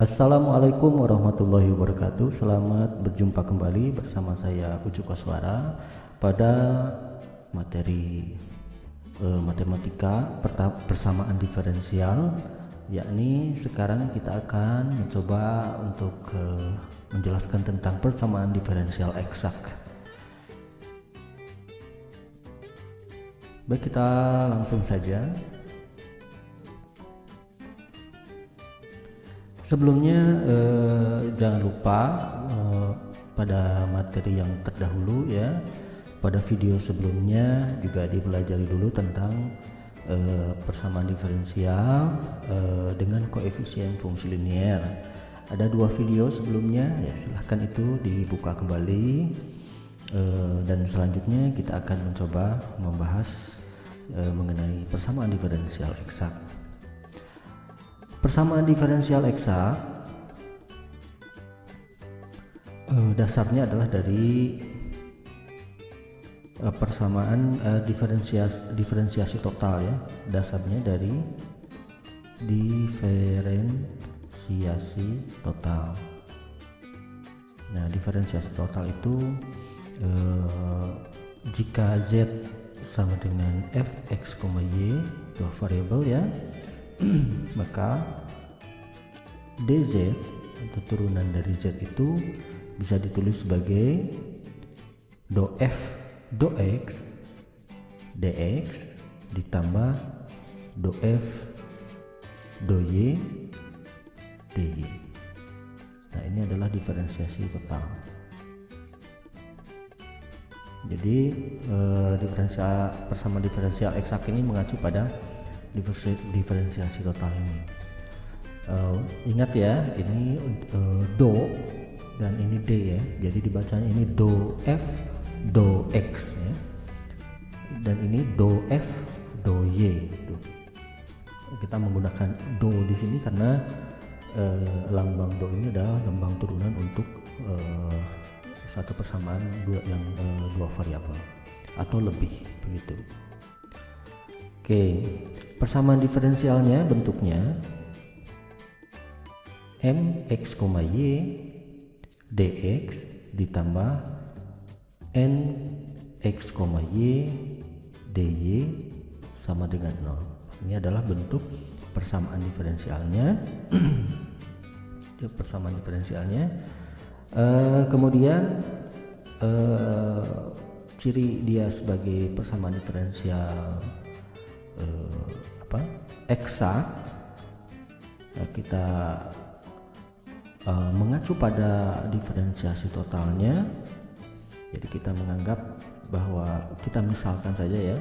Assalamualaikum warahmatullahi wabarakatuh. Selamat berjumpa kembali bersama saya Ucu Koswara pada materi matematika persamaan diferensial, yakni sekarang kita akan mencoba untuk menjelaskan tentang persamaan diferensial eksak. Baik, kita langsung saja. Sebelumnya jangan lupa pada materi yang terdahulu ya, pada video sebelumnya juga dipelajari dulu tentang persamaan diferensial dengan koefisien fungsi linear. Ada 2 video sebelumnya ya, silahkan itu dibuka kembali, dan selanjutnya kita akan mencoba membahas mengenai persamaan diferensial eksak. Persamaan diferensial eksak dasarnya adalah dari persamaan diferensiasi total ya. Dasarnya dari diferensiasi total. Nah, diferensiasi total itu jika Z sama dengan fx, y, dua variabel ya, maka dz atau turunan dari z itu bisa ditulis sebagai do f do x dx ditambah do f do y dy. Nah, ini adalah diferensiasi total. Jadi persamaan diferensial eksak ini mengacu pada diferensiasi total ini. Ingat ya, ini do dan ini d ya, jadi dibacanya ini do f do x ya, dan ini do f do y. Kita menggunakan do di sini karena lambang do ini adalah lambang turunan untuk satu persamaan dua variabel atau lebih begitu. Oke, persamaan diferensialnya bentuknya mx, y dx ditambah nx, y dy sama dengan 0. Ini adalah bentuk persamaan diferensialnya. Itu persamaan diferensialnya. Kemudian ciri dia sebagai persamaan diferensial eksak, kita mengacu pada diferensiasi totalnya. Jadi kita menganggap bahwa kita misalkan saja ya,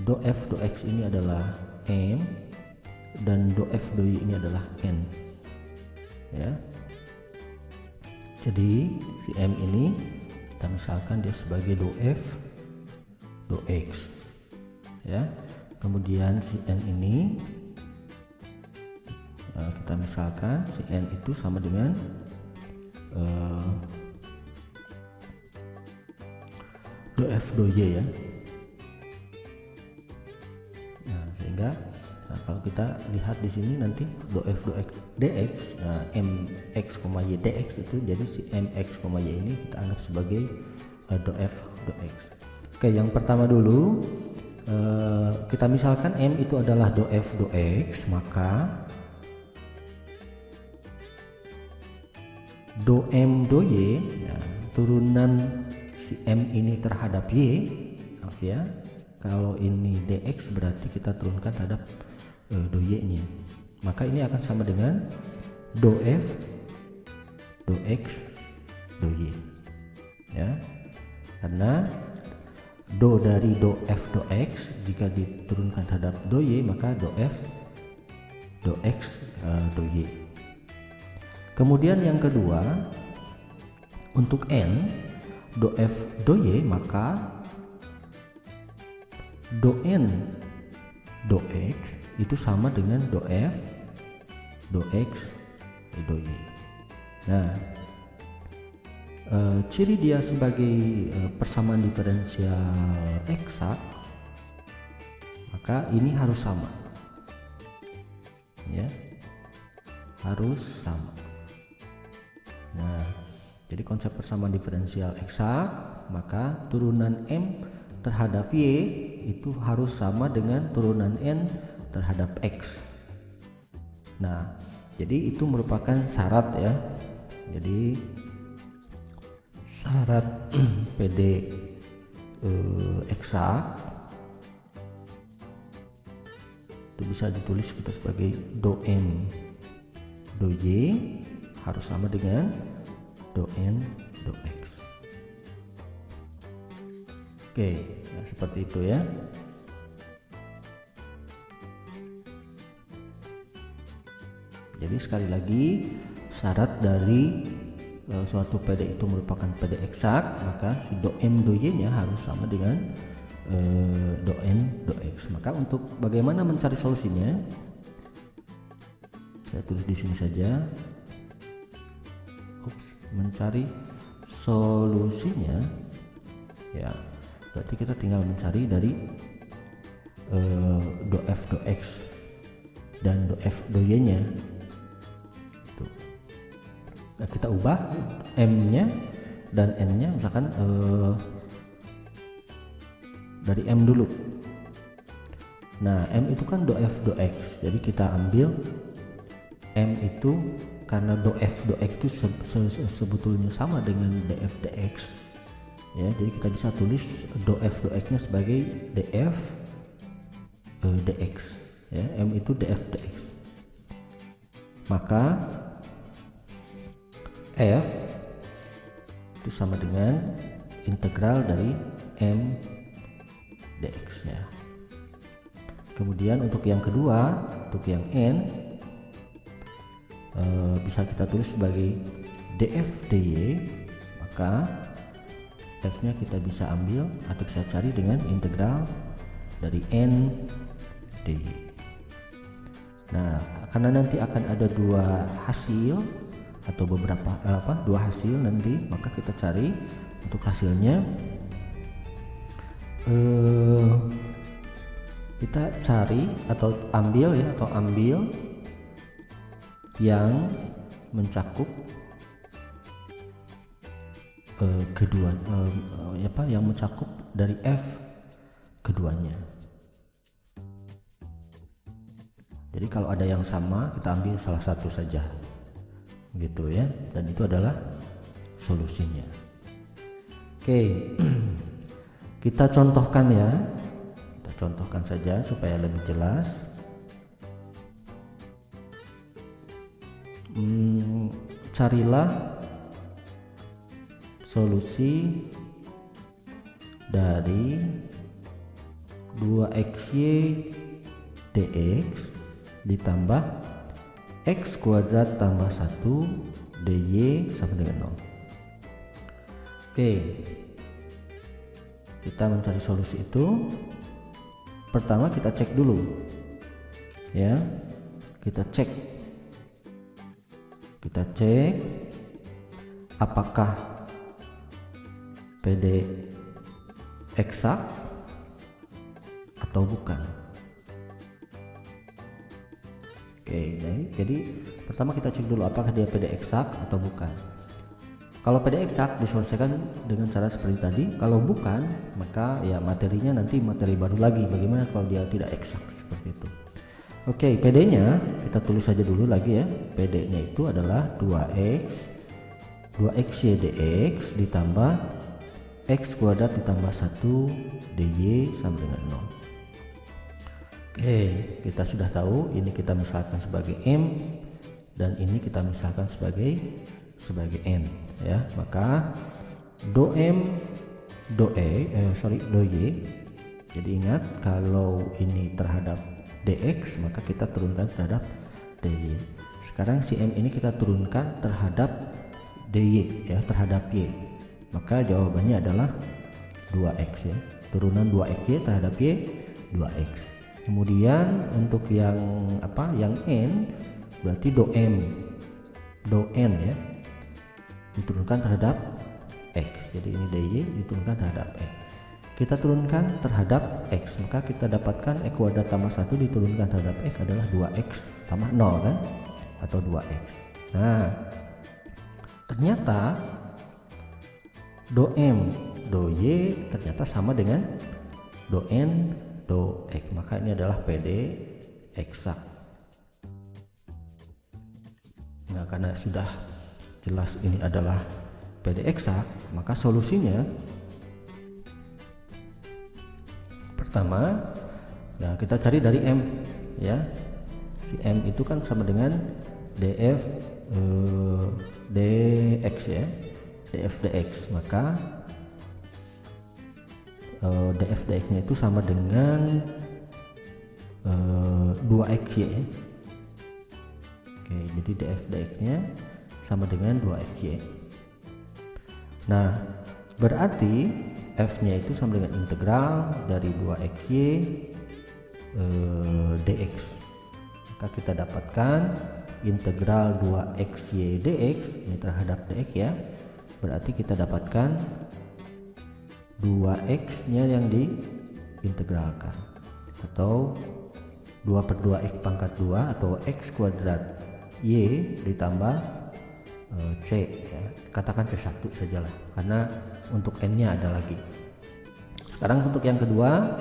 do f do x ini adalah m dan do f do y ini adalah n ya. Jadi si m ini kita misalkan dia sebagai do f do x ya. Kemudian si n ini kita misalkan si n itu sama dengan do f do y ya. Nah, sehingga kalau kita lihat di sini nanti do f do x dx, mx, y dx itu jadi si mx, y ini kita anggap sebagai do f do x. Oke, yang pertama dulu kita misalkan m itu adalah do f do x, maka do m do y ya, turunan si m ini terhadap y, artinya kalau ini dx berarti kita turunkan terhadap do y nya, maka ini akan sama dengan do f do x do y ya, karena do dari do f do x jika diturunkan terhadap do y maka do f do x do y. Kemudian yang kedua, untuk n do f do y maka do n do x itu sama dengan do f do x do y. Nah, ciri dia sebagai persamaan diferensial eksak, maka ini harus sama ya. harus sama. Nah, jadi konsep persamaan diferensial eksak, maka turunan M terhadap Y itu harus sama dengan turunan N terhadap X. Nah, jadi itu merupakan syarat ya. Jadi syarat PD eksak itu bisa ditulis kita sebagai do M do Y harus sama dengan do N do X. Oke, nah seperti itu ya. Jadi sekali lagi syarat dari suatu PD itu merupakan PD eksak, maka si do M do Y nya harus sama dengan do N do X. Maka untuk bagaimana mencari solusinya, saya tulis di sini saja. Mencari solusinya ya, berarti kita tinggal mencari dari do F do X dan do F do Y nya. Nah, kita ubah M nya dan N nya misalkan dari M dulu. Nah, M itu kan do F do X, jadi kita ambil M itu karena do F do X itu sebetulnya sama dengan df dx ya, jadi kita bisa tulis do F do X nya sebagai df dx ya. M itu df dx, maka F itu sama dengan integral dari M dx ya. Kemudian untuk yang kedua, untuk yang N bisa kita tulis sebagai df dy, maka f nya kita bisa ambil atau bisa cari dengan integral dari N dy. Nah, karena nanti akan ada dua hasil atau beberapa dua hasil nanti, maka kita cari untuk hasilnya, kita cari atau ambil ya, atau ambil yang mencakup kedua yang mencakup dari F keduanya. Jadi kalau ada yang sama, kita ambil salah satu saja gitu ya, dan itu adalah solusinya. Oke, kita contohkan ya, kita contohkan saja supaya lebih jelas. Carilah solusi dari 2xy dx ditambah x kuadrat tambah 1 dy sama dengan 0. Oke, kita mencari solusi itu. Pertama kita cek dulu ya, kita cek apakah PD eksak atau bukan. Oke, jadi pertama kita cek dulu apakah dia PD eksak atau bukan. Kalau PD eksak diselesaikan dengan cara seperti tadi. Kalau bukan, maka ya materinya nanti materi baru lagi. Bagaimana kalau dia tidak eksak seperti itu. Oke, PD-nya kita tulis saja dulu lagi ya. PD-nya itu adalah 2xy dx ditambah x kuadrat ditambah 1 dy sama dengan 0. Oke, kita sudah tahu ini kita misalkan sebagai M dan ini kita misalkan sebagai N ya. Maka do M do y. Jadi ingat, kalau ini terhadap dx maka kita turunkan terhadap dy. Sekarang si M ini kita turunkan terhadap dy ya, terhadap y. Maka jawabannya adalah 2x ya. Turunan 2xy terhadap y 2x. Kemudian untuk yang N berarti do N ya, diturunkan terhadap x. Jadi ini dy diturunkan terhadap x. Kita turunkan terhadap x, maka kita dapatkan x kuadrat tambah 1 diturunkan terhadap x adalah 2x tambah 0 kan. atau 2x. Nah, ternyata do M do Y ternyata sama dengan do N do X, maka ini adalah PD eksak. Nah, karena sudah jelas ini adalah PD eksak, maka solusinya pertama, nah kita cari dari M ya. Si M itu kan sama dengan df dx ya, df dx, maka df dx nya itu sama dengan 2xy ya. Oke, jadi df dx nya sama dengan 2xy. Nah, berarti f nya itu sama dengan integral dari 2xy dx. Maka kita dapatkan integral 2xy dx ini terhadap dx ya. Berarti kita dapatkan 2x nya yang diintegralkan, atau 2/2x pangkat 2 atau x kuadrat y ditambah c ya. Katakan c1 sajalah karena untuk n nya ada lagi. Sekarang untuk yang kedua,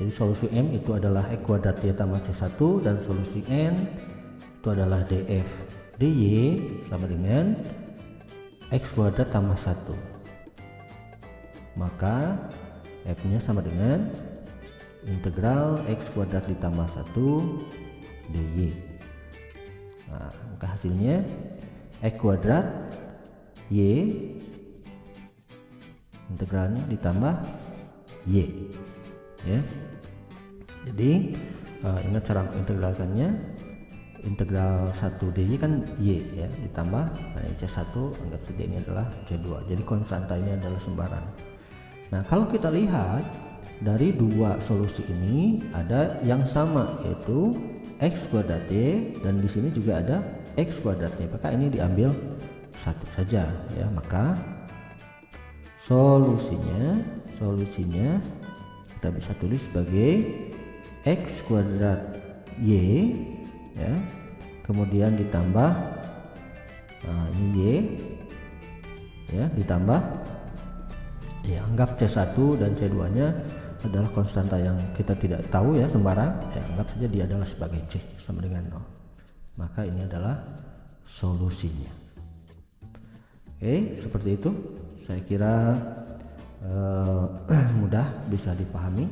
jadi solusi M itu adalah x kuadrat y tambah c1, dan solusi N itu adalah df dy sama dengan x kuadrat tambah 1. Maka f nya sama dengan integral x kuadrat ditambah 1 dy. Nah, maka hasilnya x kuadrat y integralnya ditambah y ya. Jadi ingat cara integralkannya, integral 1 dy kan y ya, ditambah c1, anggap saja ini adalah c2, jadi konstanta ini adalah sembarang. Nah, kalau kita lihat dari dua solusi ini ada yang sama, yaitu x kuadrat y, dan di sini juga ada x kuadratnya, maka ini diambil satu saja ya. Maka solusinya kita bisa tulis sebagai x kuadrat y ya, kemudian ditambah ini y ya, ditambah ya, anggap c1 dan c2 nya adalah konstanta yang kita tidak tahu ya, sembarang ya, anggap saja dia adalah sebagai c sama dengan 0. Maka ini adalah solusinya. Oke, seperti itu. Saya kira mudah bisa dipahami.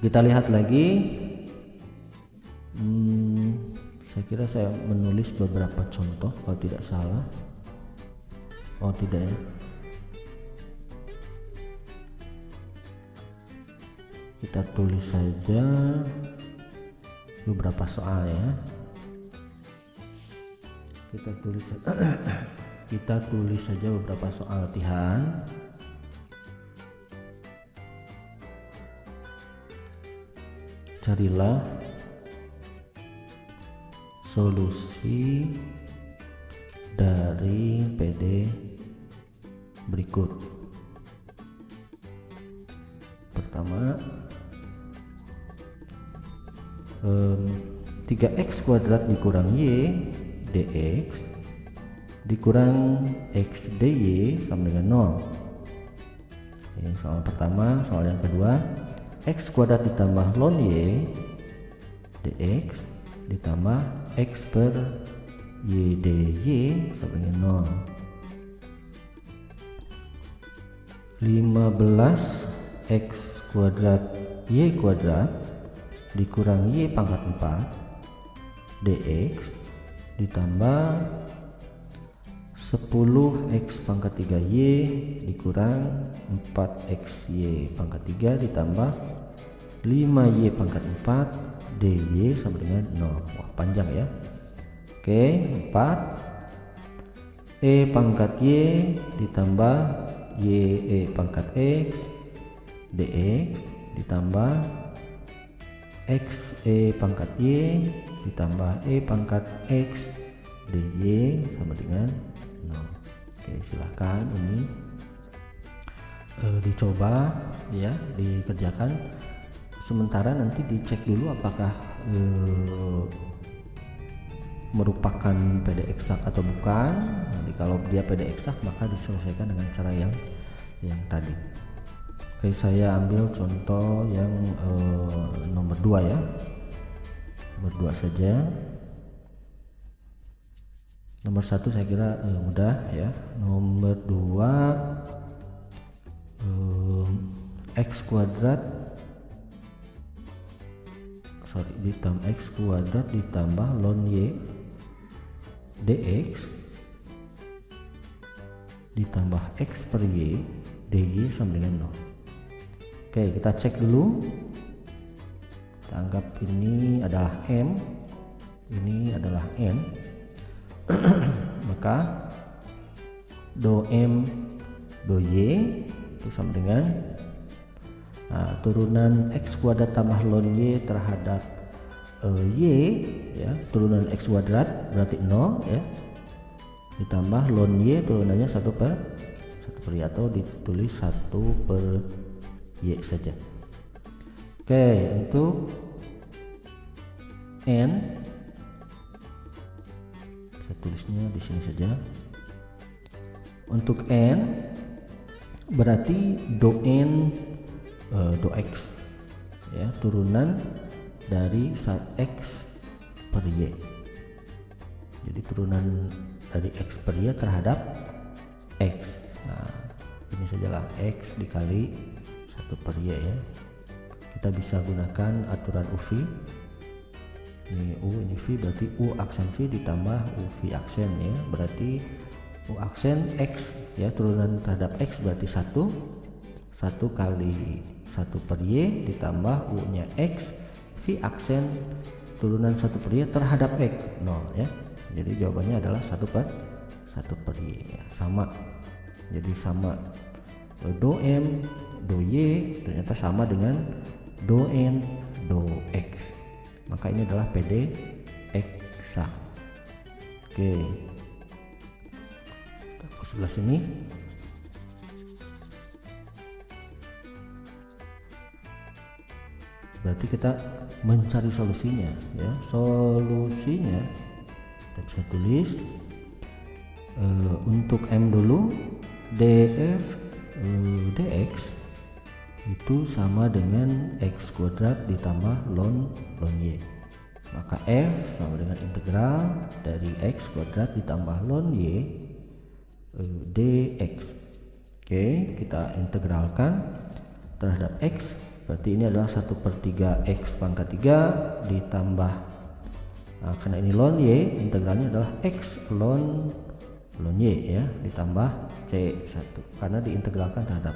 Kita lihat lagi. Saya kira saya menulis beberapa contoh kalau tidak salah. Oh tidak ya. Kita tulis saja beberapa soal ya. Kita tulis saja beberapa soal latihan. Carilah solusi dari PD berikut. Pertama, 3x kuadrat dikurang y dx dikurang x dy sama dengan 0. Ini soal pertama. Soal yang kedua, x kuadrat ditambah ln y dx ditambah x per y dy sama dengan 0. 15x kuadrat y kuadrat dikurang y pangkat 4 dx ditambah 10x pangkat 3y dikurang 4xy pangkat 3 ditambah 5y pangkat 4 dy sama dengan 0. Wah, panjang ya. Oke, 4 e pangkat y ditambah y pangkat x dx ditambah x pangkat y ditambah pangkat x dy sama dengan 0. Oke, silahkan ini dicoba ya, dikerjakan. Sementara nanti dicek dulu apakah merupakan PD eksak atau bukan. Jadi kalau dia PD eksak maka diselesaikan dengan cara yang tadi. Oke, saya ambil contoh yang nomor 2 ya. Nomor 2 saja. Nomor 1 saya kira mudah ya. Nomor 2 x kuadrat ditambah x kuadrat ditambah ln y dx ditambah x per y dy sama dengan 0. Oke, kita cek dulu. Kita anggap ini adalah m, ini adalah n. Maka do m do y itu sama dengan turunan x kuadrat tambah ln y terhadap y ya, turunan x kuadrat berarti 0 ya, ditambah ln y turunannya 1 per y atau ditulis 1 per y saja. Oke, untuk n saya tulisnya di sini saja. Untuk n berarti do n do x ya, turunan dari x per y. Jadi turunan dari x per y terhadap x. Nah, ini sajalah x dikali 1 per y ya. Kita bisa gunakan aturan UV. Ini U, ini V, berarti U aksen V ditambah U V aksen ya, berarti U aksen X ya, turunan terhadap X berarti 1 kali 1 per Y ditambah U nya X, V aksen turunan 1 per Y terhadap X 0 ya. Jadi jawabannya adalah 1 per Y ya, sama. Jadi sama do M do Y ternyata sama dengan do N do X. Maka ini adalah PD eksak. Oke, kita ke sebelah sini. Berarti kita mencari solusinya ya. Solusinya kita bisa tulis untuk M dulu, df dx itu sama dengan x kuadrat ditambah ln y. Maka f sama dengan integral dari x kuadrat ditambah ln y dx. Oke, kita integralkan terhadap x, berarti ini adalah 1 per 3 x pangkat 3 ditambah karena ini ln y, integralnya adalah x ln y ya, ditambah c1 karena diintegralkan terhadap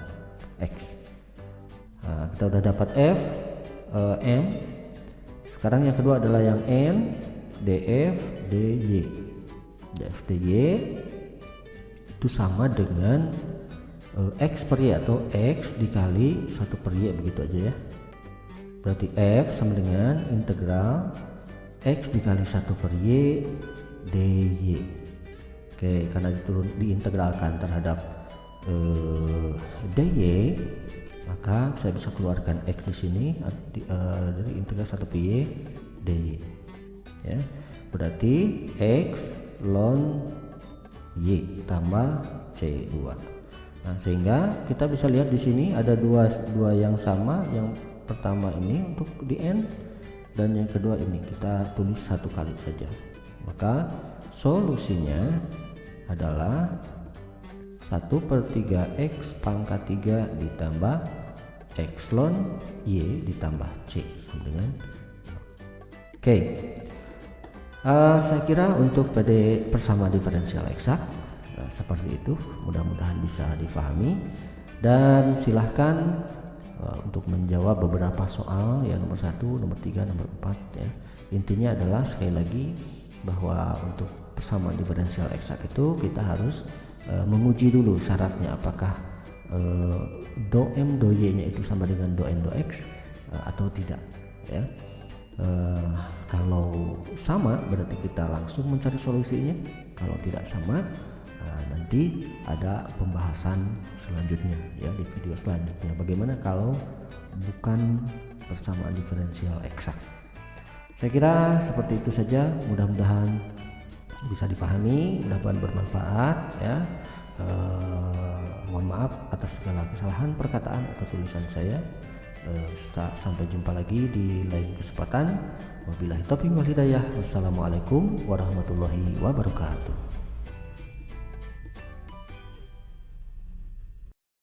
x. Kita udah dapat f m. Sekarang yang kedua adalah yang n, df dy. Df dy itu sama dengan x per y atau x dikali 1 per y, begitu aja ya. Berarti f sama dengan integral x dikali 1 per y dy. Oke, karena diintegralkan terhadap dy, maka saya bisa keluarkan x di sini dari integral 1 per y dy ya. Berarti x ln y tambah c2. Nah, sehingga kita bisa lihat di sini ada dua yang sama. Yang pertama ini untuk di n dan yang kedua ini kita tulis 1 kali saja. Maka solusinya adalah 1 per 3x pangkat 3 ditambah x ln y ditambah c sama dengan. Oke, saya kira untuk PD persamaan diferensial eksak seperti itu, mudah-mudahan bisa difahami. Dan silahkan untuk menjawab beberapa soal ya, nomor 1, nomor 3, nomor 4 ya. Intinya adalah sekali lagi bahwa untuk persamaan diferensial eksak itu kita harus menguji dulu syaratnya, apakah do m do y nya itu sama dengan do n do x atau tidak ya. Kalau sama berarti kita langsung mencari solusinya. Kalau tidak sama nanti ada pembahasan selanjutnya ya, di video selanjutnya bagaimana kalau bukan persamaan diferensial eksak. Saya kira seperti itu saja, mudah-mudahan bisa dipahami, mudah-mudahan bermanfaat ya. Mohon maaf atas segala kesalahan perkataan atau tulisan saya. Sampai jumpa lagi di lain kesempatan. Wabillahi taufiq wal hidayah. Wassalamualaikum warahmatullahi wabarakatuh.